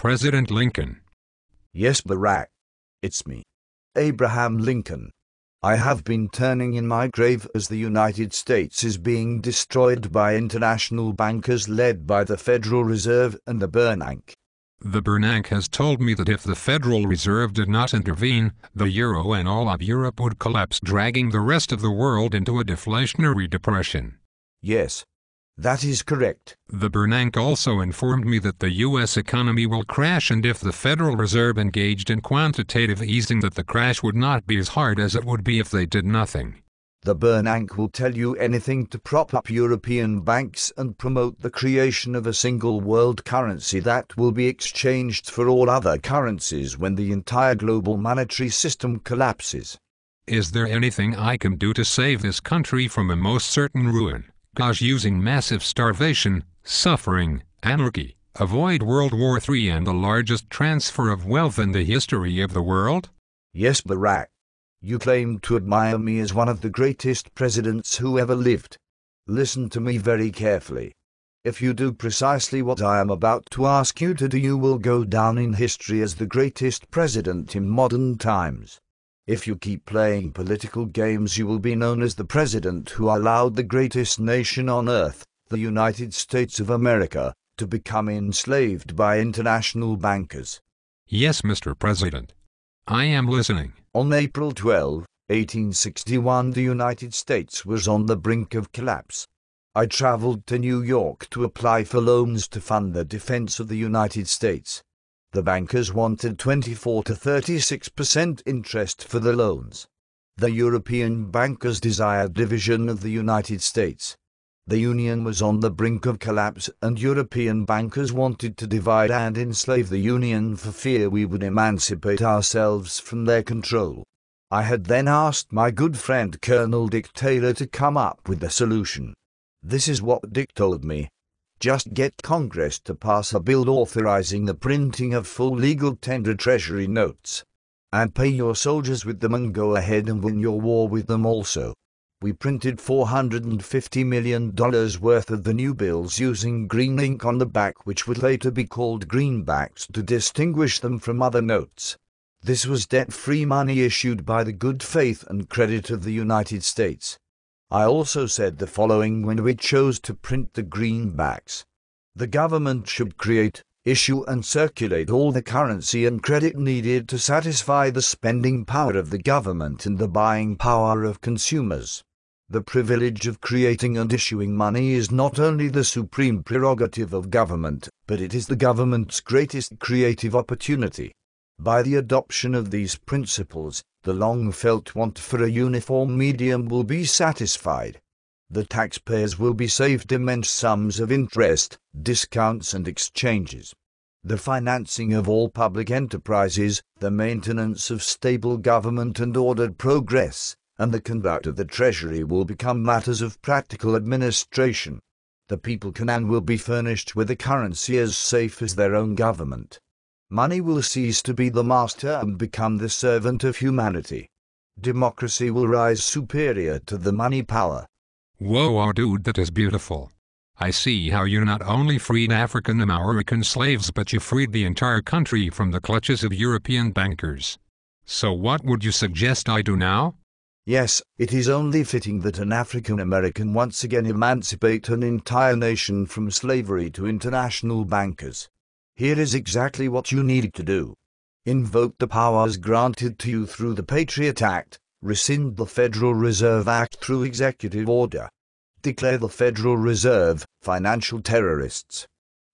President Lincoln. Yes, Barack. It's me, Abraham Lincoln. I have been turning in my grave as the United States is being destroyed by international bankers led by the Federal Reserve and the Bernanke. The Bernanke has told me that if the Federal Reserve did not intervene, the euro and all of Europe would collapse, dragging the rest of the world into a deflationary depression. Yes, that is correct. The Bernanke also informed me that the U.S. economy will crash, and if the Federal Reserve engaged in quantitative easing, that the crash would not be as hard as it would be if they did nothing. The Bernanke will tell you anything to prop up European banks and promote the creation of a single world currency that will be exchanged for all other currencies when the entire global monetary system collapses. Is there anything I can do to save this country from a most certain ruin? Cause using massive starvation, suffering, anarchy, avoid World War III and the largest transfer of wealth in the history of the world? Yes, Barack. You claim to admire me as one of the greatest presidents who ever lived. Listen to me very carefully. If you do precisely what I am about to ask you to do, you will go down in history as the greatest president in modern times. If you keep playing political games, you will be known as the president who allowed the greatest nation on earth, the United States of America, to become enslaved by international bankers. Yes, Mr. President. I am listening. On April 12, 1861, the United States was on the brink of collapse. I traveled to New York to apply for loans to fund the defense of the United States. The bankers wanted 24 to 36% interest for the loans. The European bankers desired division of the United States. The Union was on the brink of collapse, and European bankers wanted to divide and enslave the Union for fear we would emancipate ourselves from their control. I had then asked my good friend Colonel Dick Taylor to come up with a solution. This is what Dick told me. Just get Congress to pass a bill authorizing the printing of full legal tender Treasury notes. And pay your soldiers with them and go ahead and win your war with them also. We printed $450 million worth of the new bills using green ink on the back, which would later be called greenbacks to distinguish them from other notes. This was debt-free money issued by the good faith and credit of the United States. I also said the following when we chose to print the greenbacks. The government should create, issue and circulate all the currency and credit needed to satisfy the spending power of the government and the buying power of consumers. The privilege of creating and issuing money is not only the supreme prerogative of government, but it is the government's greatest creative opportunity. By the adoption of these principles, the long-felt want for a uniform medium will be satisfied. The taxpayers will be saved immense sums of interest, discounts and exchanges. The financing of all public enterprises, the maintenance of stable government and ordered progress, and the conduct of the Treasury will become matters of practical administration. The people can and will be furnished with a currency as safe as their own government. Money will cease to be the master and become the servant of humanity. Democracy will rise superior to the money power. Whoa, dude, that is beautiful. I see how you not only freed African American slaves, but you freed the entire country from the clutches of European bankers. So what would you suggest I do now? Yes, it is only fitting that an African American once again emancipate an entire nation from slavery to international bankers. Here is exactly what you need to do. Invoke the powers granted to you through the Patriot Act, rescind the Federal Reserve Act through executive order. Declare the Federal Reserve financial terrorists.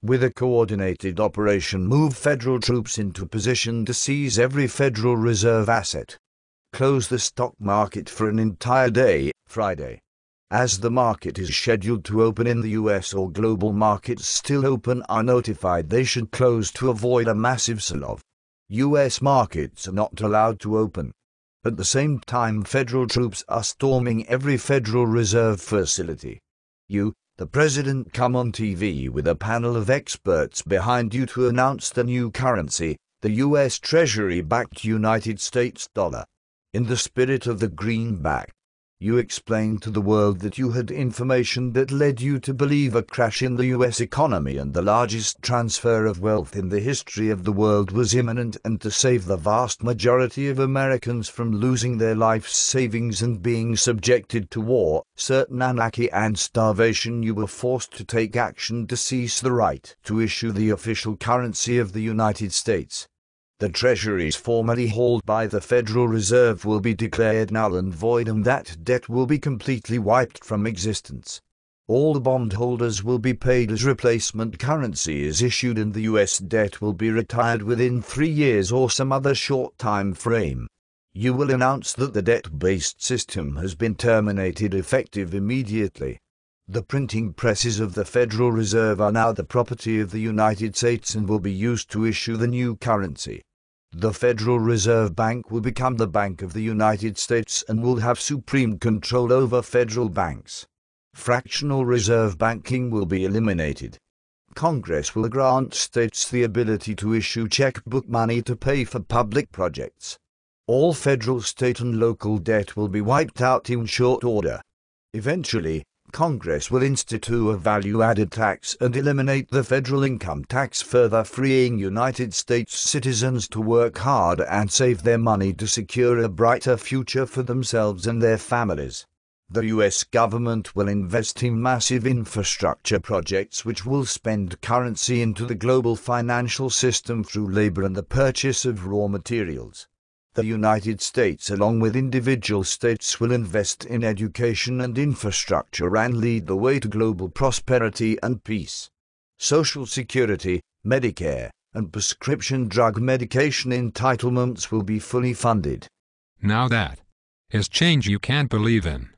With a coordinated operation, move federal troops into position to seize every Federal Reserve asset. Close the stock market for an entire day, Friday. As the market is scheduled to open in the US, or global markets still open are notified they should close to avoid a massive sell-off. US markets are not allowed to open. At the same time, federal troops are storming every Federal Reserve facility. You, the President, come on TV with a panel of experts behind you to announce the new currency, the US Treasury-backed United States dollar. In the spirit of the greenback. You explained to the world that you had information that led you to believe a crash in the US economy and the largest transfer of wealth in the history of the world was imminent, and to save the vast majority of Americans from losing their life savings and being subjected to war, certain anarchy and starvation, you were forced to take action to seize the right to issue the official currency of the United States. The treasuries formerly held by the Federal Reserve will be declared null and void, and that debt will be completely wiped from existence. All the bondholders will be paid as replacement currency is issued, and the US debt will be retired within 3 years or some other short time frame. You will announce that the debt-based system has been terminated effective immediately. The printing presses of the Federal Reserve are now the property of the United States and will be used to issue the new currency. The Federal Reserve Bank will become the Bank of the United States and will have supreme control over federal banks. Fractional reserve banking will be eliminated. Congress will grant states the ability to issue checkbook money to pay for public projects. All federal, state and local debt will be wiped out in short order. Eventually, Congress will institute a value-added tax and eliminate the federal income tax, further freeing United States citizens to work hard and save their money to secure a brighter future for themselves and their families. The US government will invest in massive infrastructure projects which will spend currency into the global financial system through labor and the purchase of raw materials. The United States, along with individual states, will invest in education and infrastructure and lead the way to global prosperity and peace. Social Security, Medicare, and prescription drug medication entitlements will be fully funded. Now that is change you can't believe in.